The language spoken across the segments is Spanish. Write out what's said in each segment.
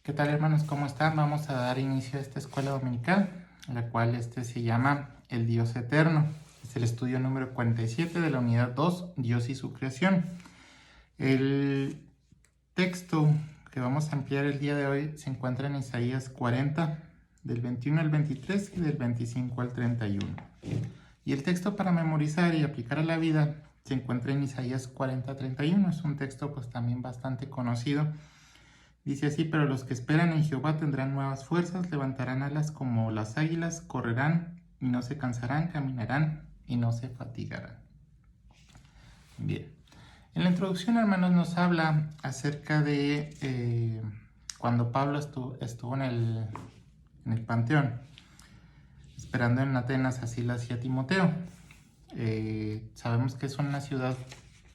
¿Qué tal, hermanos? ¿Cómo están? Vamos a dar inicio a esta escuela dominical, la cual se llama El Dios Eterno. Es el estudio número 47 de la unidad 2, Dios y su creación. El texto que vamos a ampliar el día de hoy se encuentra en Isaías 40, del 21 al 23 y del 25 al 31. Y el texto para memorizar y aplicar a la vida se encuentra en Isaías 40, 31. Es un texto pues también bastante conocido. Dice así: pero los que esperan en Jehová tendrán nuevas fuerzas, levantarán alas como las águilas, correrán y no se cansarán, caminarán y no se fatigarán. Bien, en la introducción, hermanos, nos habla acerca de cuando Pablo estuvo en el Panteón, esperando en Atenas a Silas y a Timoteo. Sabemos que es una ciudad,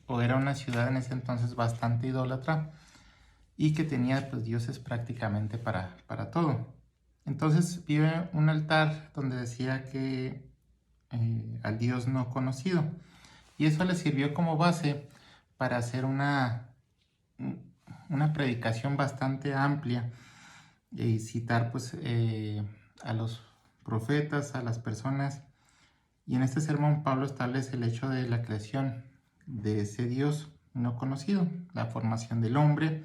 o era una ciudad en ese entonces bastante idólatra, y que tenía pues dioses prácticamente para todo. Entonces vive un altar donde decía que al Dios no conocido, y eso le sirvió como base para hacer una predicación bastante amplia y citar pues a los profetas, a las personas. Y en este sermón Pablo establece el hecho de la creación de ese Dios no conocido, la formación del hombre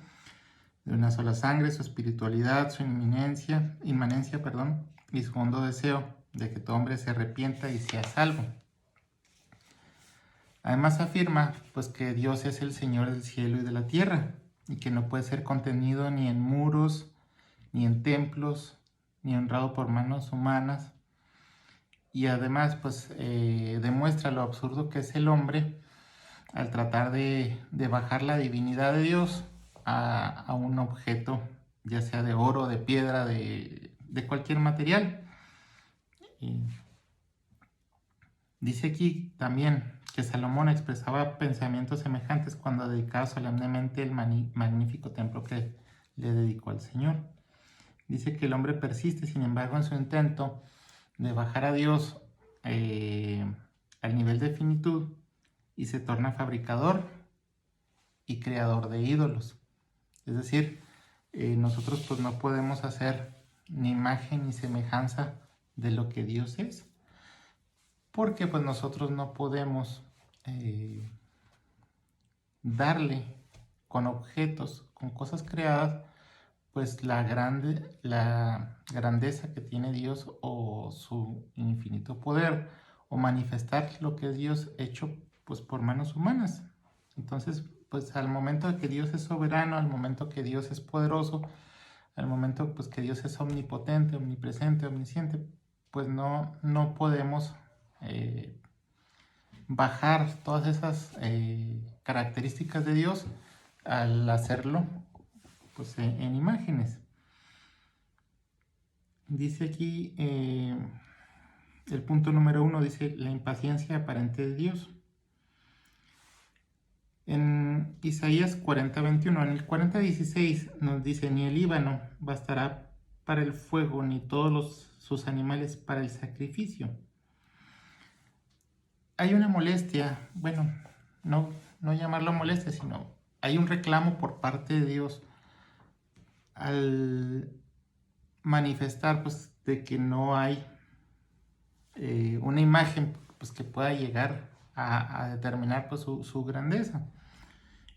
de una sola sangre, su espiritualidad, su inmanencia, y su hondo deseo de que todo hombre se arrepienta y sea salvo. Además afirma pues que Dios es el Señor del cielo y de la tierra, y que no puede ser contenido ni en muros, ni en templos, ni honrado por manos humanas. Y además pues demuestra lo absurdo que es el hombre al tratar de bajar la divinidad de Dios a un objeto, ya sea de oro, de piedra, de cualquier material. Y dice aquí también que Salomón expresaba pensamientos semejantes cuando dedicaba solemnemente el magnífico templo que le dedicó al Señor. Dice que el hombre persiste, sin embargo, en su intento de bajar a Dios al nivel de finitud, y se torna fabricador y creador de ídolos. Es decir, nosotros pues no podemos hacer ni imagen ni semejanza de lo que Dios es, porque pues nosotros no podemos darle con objetos, con cosas creadas, pues la grandeza que tiene Dios o su infinito poder, o manifestar lo que es Dios hecho pues por manos humanas. Entonces pues al momento de que Dios es soberano, al momento que Dios es poderoso, al momento pues que Dios es omnipotente, omnipresente, omnisciente, pues no podemos bajar todas esas características de Dios al hacerlo pues en imágenes. Dice aquí el punto número 1, dice la impaciencia aparente de Dios. En Isaías 40:21, en el 40:16 nos dice: ni el Líbano bastará para el fuego, ni todos sus animales para el sacrificio. Hay una molestia, bueno, no llamarlo molestia, sino hay un reclamo por parte de Dios al manifestar pues de que no hay una imagen pues que pueda llegar a determinar pues su grandeza.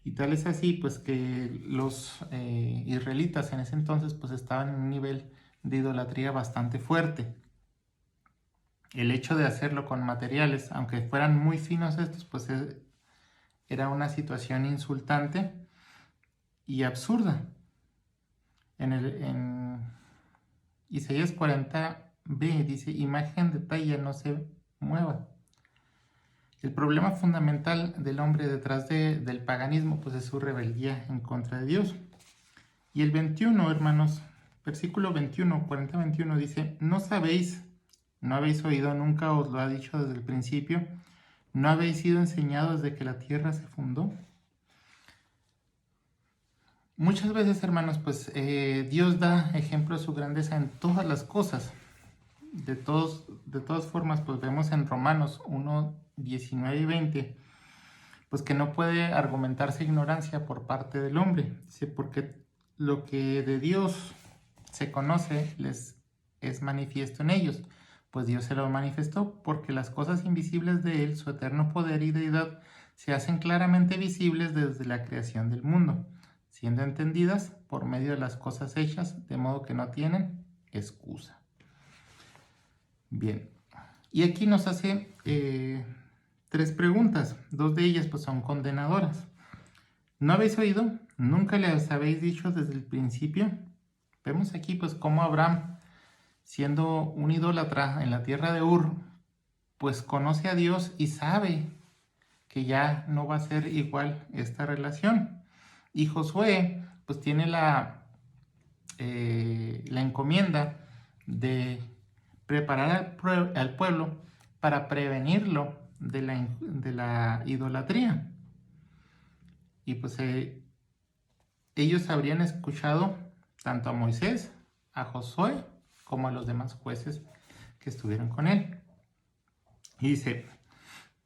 Y tal es así pues que los israelitas en ese entonces pues estaban en un nivel de idolatría bastante fuerte. El hecho de hacerlo con materiales, aunque fueran muy finos estos, pues era una situación insultante y absurda. En Isaías 40b dice: imagen de talla no se mueva. El problema fundamental del hombre detrás del paganismo pues es su rebeldía en contra de Dios. Y el 21, hermanos, versículo 21, 40-21 dice: ¿no sabéis, no habéis oído, nunca os lo ha dicho desde el principio? ¿No habéis sido enseñados desde que la tierra se fundó? Muchas veces, hermanos, pues Dios da ejemplo de su grandeza en todas las cosas. De todas formas, pues vemos en Romanos 1, 19 y 20, pues que no puede argumentarse ignorancia por parte del hombre. Dice: porque lo que de Dios se conoce, les es manifiesto en ellos, pues Dios se lo manifestó, porque las cosas invisibles de Él, su eterno poder y deidad, se hacen claramente visibles desde la creación del mundo, siendo entendidas por medio de las cosas hechas, de modo que no tienen excusa. Bien, y aquí nos hace 3 preguntas, 2 de ellas pues son condenadoras. ¿No habéis oído? ¿Nunca les habéis dicho desde el principio? Vemos aquí pues cómo Abraham, siendo un idólatra en la tierra de Ur, pues conoce a Dios y sabe que ya no va a ser igual esta relación. Y Josué pues tiene la encomienda de preparar al pueblo para prevenirlo de la idolatría. Y pues ellos habrían escuchado tanto a Moisés, a Josué, como a los demás jueces que estuvieron con él. Y dice,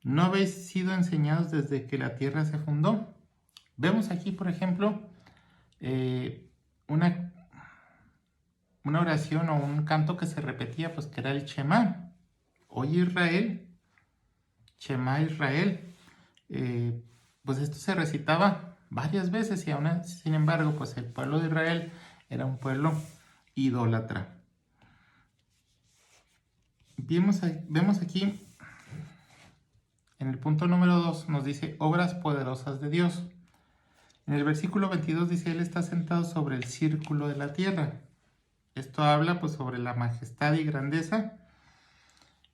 ¿no habéis sido enseñados desde que la tierra se fundó? Vemos aquí, por ejemplo, una oración o un canto que se repetía, pues que era el Shema. Oye Israel, Shema Israel. Pues esto se recitaba varias veces y aún sin embargo, pues el pueblo de Israel era un pueblo idólatra. Vemos aquí, en el punto número 2, nos dice obras poderosas de Dios. En el versículo 22 dice, Él está sentado sobre el círculo de la tierra. Esto habla pues sobre la majestad y grandeza.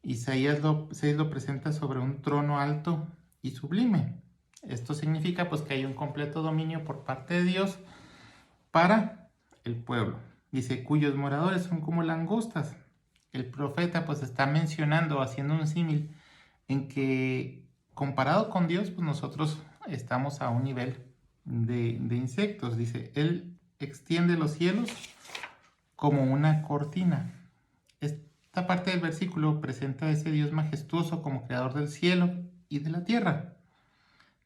Isaías 6 lo presenta sobre un trono alto y sublime. Esto significa pues que hay un completo dominio por parte de Dios para el pueblo. Dice, cuyos moradores son como langostas. El profeta pues está mencionando, haciendo un símil, en que comparado con Dios, pues nosotros estamos a un nivel de insectos. Dice, Él extiende los cielos como una cortina. Esta parte del versículo presenta a ese Dios majestuoso como creador del cielo y de la tierra.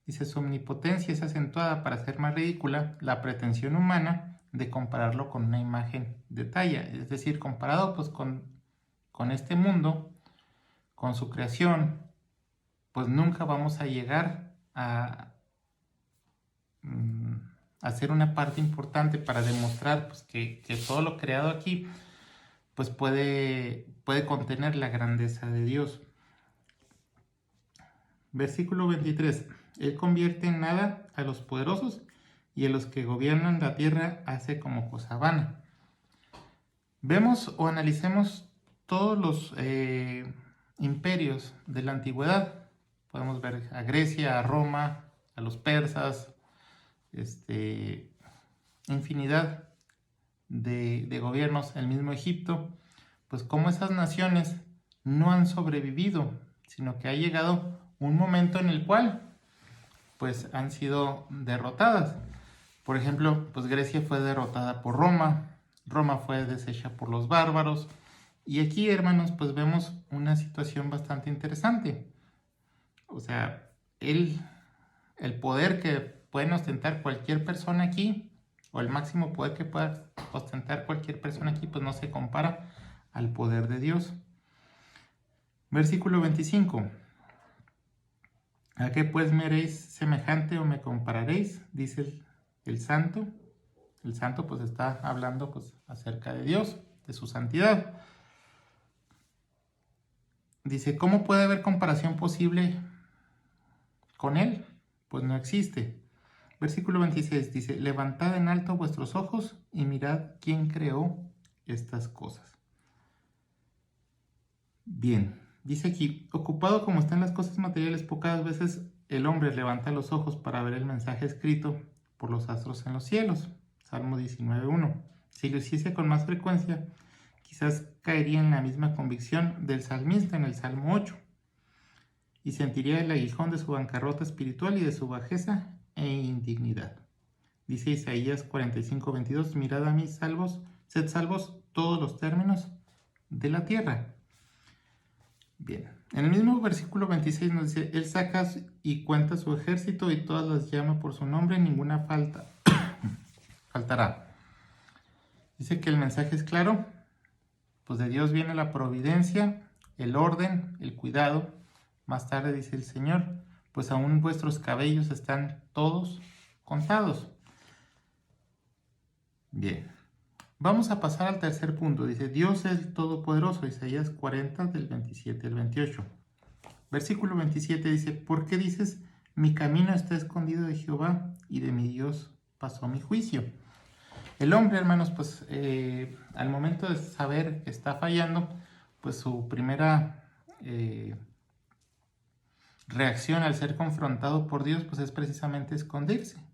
Dice, su omnipotencia es acentuada para hacer más ridícula la pretensión humana de compararlo con una imagen de talla. Es decir, comparado pues con este mundo, con su creación, pues nunca vamos a llegar a ser una parte importante para demostrar pues, que todo lo creado aquí pues puede contener la grandeza de Dios. Versículo 23. Él convierte en nada a los poderosos y a los que gobiernan la tierra hace como cosa vana. Vemos o analicemos todos los imperios de la antigüedad. Podemos ver a Grecia, a Roma, a los persas, infinidad de gobiernos, el mismo Egipto, pues como esas naciones no han sobrevivido, sino que ha llegado un momento en el cual pues han sido derrotadas. Por ejemplo, pues Grecia fue derrotada por Roma, Roma fue deshecha por los bárbaros, y aquí, hermanos, pues vemos una situación bastante interesante. O sea, el poder que pueden ostentar cualquier persona aquí, o el máximo poder que pueda ostentar cualquier persona aquí, pues no se compara al poder de Dios. Versículo 25. ¿A qué pues me haréis semejante o me compararéis? Dice el santo. El santo pues está hablando pues acerca de Dios, de su santidad. Dice, ¿cómo puede haber comparación posible con Él? Pues no existe. Versículo 26 dice, levantad en alto vuestros ojos y mirad quién creó estas cosas. Bien, dice aquí, ocupado como están las cosas materiales, pocas veces el hombre levanta los ojos para ver el mensaje escrito por los astros en los cielos. Salmo 19.1. Si lo hiciese con más frecuencia, quizás caería en la misma convicción del salmista en el Salmo 8 y sentiría el aguijón de su bancarrota espiritual y de su bajeza e indignidad. Dice Isaías 45.22, mirad a mí salvos, sed salvos todos los términos de la tierra. Bien, en el mismo versículo 26 nos dice, Él saca y cuenta su ejército y todas las llama por su nombre, ninguna faltará. Dice que el mensaje es claro, pues de Dios viene la providencia, el orden, el cuidado. Más tarde dice el Señor, pues aún vuestros cabellos están todos contados. Bien, vamos a pasar al tercer punto. Dice, Dios es el Todopoderoso, Isaías 40 del 27 al 28. Versículo 27 dice, ¿por qué dices, mi camino está escondido de Jehová y de mi Dios pasó mi juicio? El hombre, hermanos, pues al momento de saber que está fallando, pues su primera reacción al ser confrontado por Dios, pues es precisamente esconderse.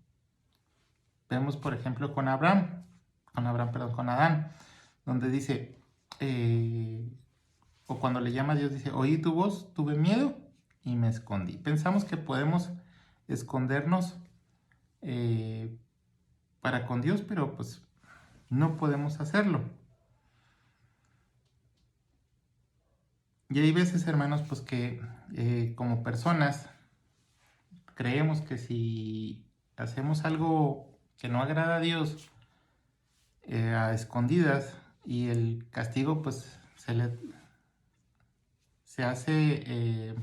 Vemos, por ejemplo, con Adán, donde dice, o cuando le llama a Dios, dice, oí tu voz, tuve miedo y me escondí. Pensamos que podemos escondernos para con Dios, pero pues no podemos hacerlo. Y hay veces, hermanos, pues que como personas creemos que si hacemos algo que no agrada a Dios a escondidas y el castigo pues se hace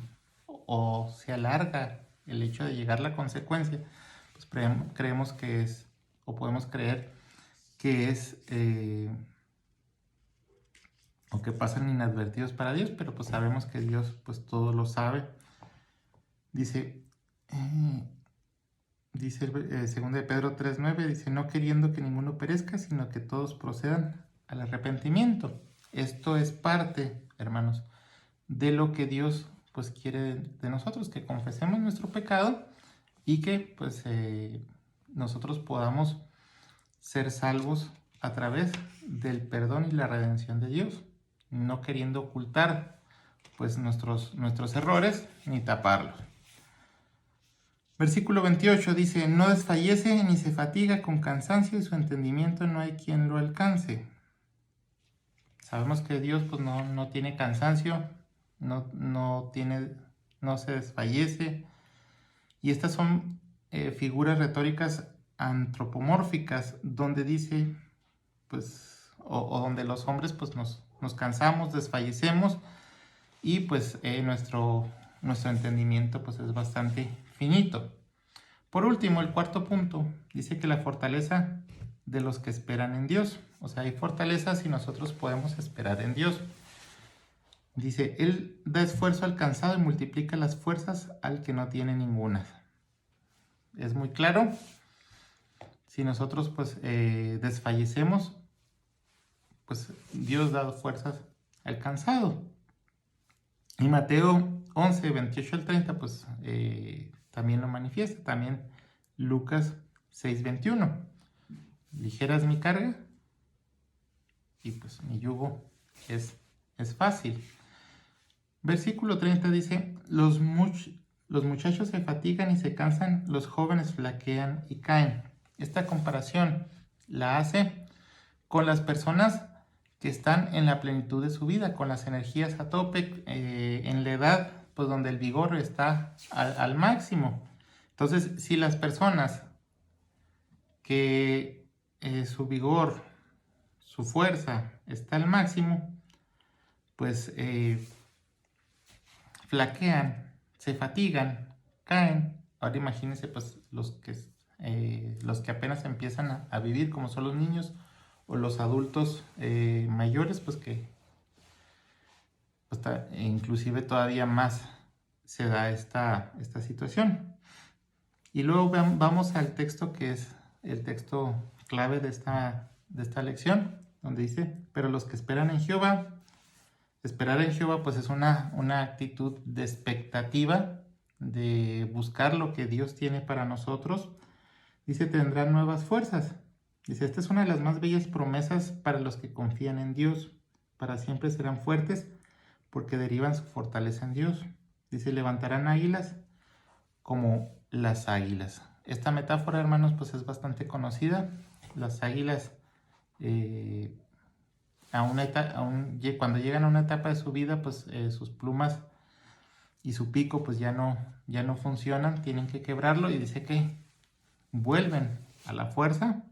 o se alarga el hecho de llegar a la consecuencia, pues creemos que es, o podemos creer que es o que pasan inadvertidos para Dios, pero pues sabemos que Dios pues todo lo sabe. Dice el 2 de Pedro 3:9, dice, no queriendo que ninguno perezca, sino que todos procedan al arrepentimiento. Esto es parte, hermanos, de lo que Dios pues quiere de nosotros, que confesemos nuestro pecado y que pues nosotros podamos ser salvos a través del perdón y la redención de Dios, no queriendo ocultar pues nuestros errores ni taparlos. Versículo 28 dice, no desfallece ni se fatiga con cansancio y su entendimiento no hay quien lo alcance. Sabemos que Dios pues no tiene cansancio, no se desfallece. Y estas son figuras retóricas antropomórficas donde dice, pues, o donde los hombres pues nos cansamos, desfallecemos y pues nuestro entendimiento pues es bastante finito. Por último, el cuarto punto dice que la fortaleza de los que esperan en Dios. O sea, hay fortaleza si nosotros podemos esperar en Dios. Dice, Él da esfuerzo al cansado y multiplica las fuerzas al que no tiene ninguna. Es muy claro. Si nosotros pues desfallecemos, pues Dios da fuerzas al cansado. Y Mateo 11, 28 al 30, pues también lo manifiesta. También Lucas 6, 21. Ligera es mi carga y pues mi yugo es fácil. Versículo 30 dice, los muchachos se fatigan y se cansan, los jóvenes flaquean y caen. Esta comparación la hace con las personas que están en la plenitud de su vida, con las energías a tope, en la edad pues donde el vigor está al máximo. Entonces, si las personas que su vigor, su fuerza está al máximo, pues flaquean, se fatigan, caen. Ahora imagínense pues los que apenas empiezan a vivir, como son los niños o los adultos mayores, pues que pues, inclusive todavía más se da esta situación. Y luego vamos al texto que es el texto clave de esta lección, donde dice, pero los que esperan en Jehová, esperar en Jehová pues es una actitud de expectativa, de buscar lo que Dios tiene para nosotros. Dice, tendrán nuevas fuerzas. Dice, esta es una de las más bellas promesas para los que confían en Dios. Para siempre serán fuertes porque derivan su fortaleza en Dios. Dice, levantarán águilas como las águilas. Esta metáfora, hermanos, pues es bastante conocida. Las águilas, cuando llegan a una etapa de su vida, pues sus plumas y su pico pues ya no funcionan, tienen que quebrarlo y dice que vuelven a la fuerza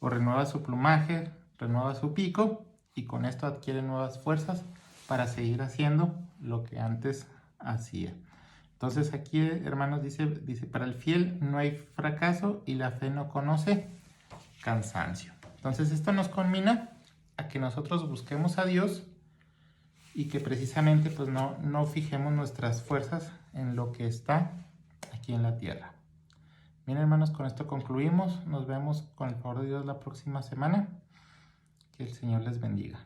o renueva su plumaje, renueva su pico y con esto adquiere nuevas fuerzas para seguir haciendo lo que antes hacía. Entonces aquí, hermanos, dice, para el fiel no hay fracaso y la fe no conoce cansancio. Entonces esto nos conmina a que nosotros busquemos a Dios y que precisamente pues no fijemos nuestras fuerzas en lo que está aquí en la tierra. Bien, hermanos, con esto concluimos. Nos vemos con el favor de Dios la próxima semana. Que el Señor les bendiga.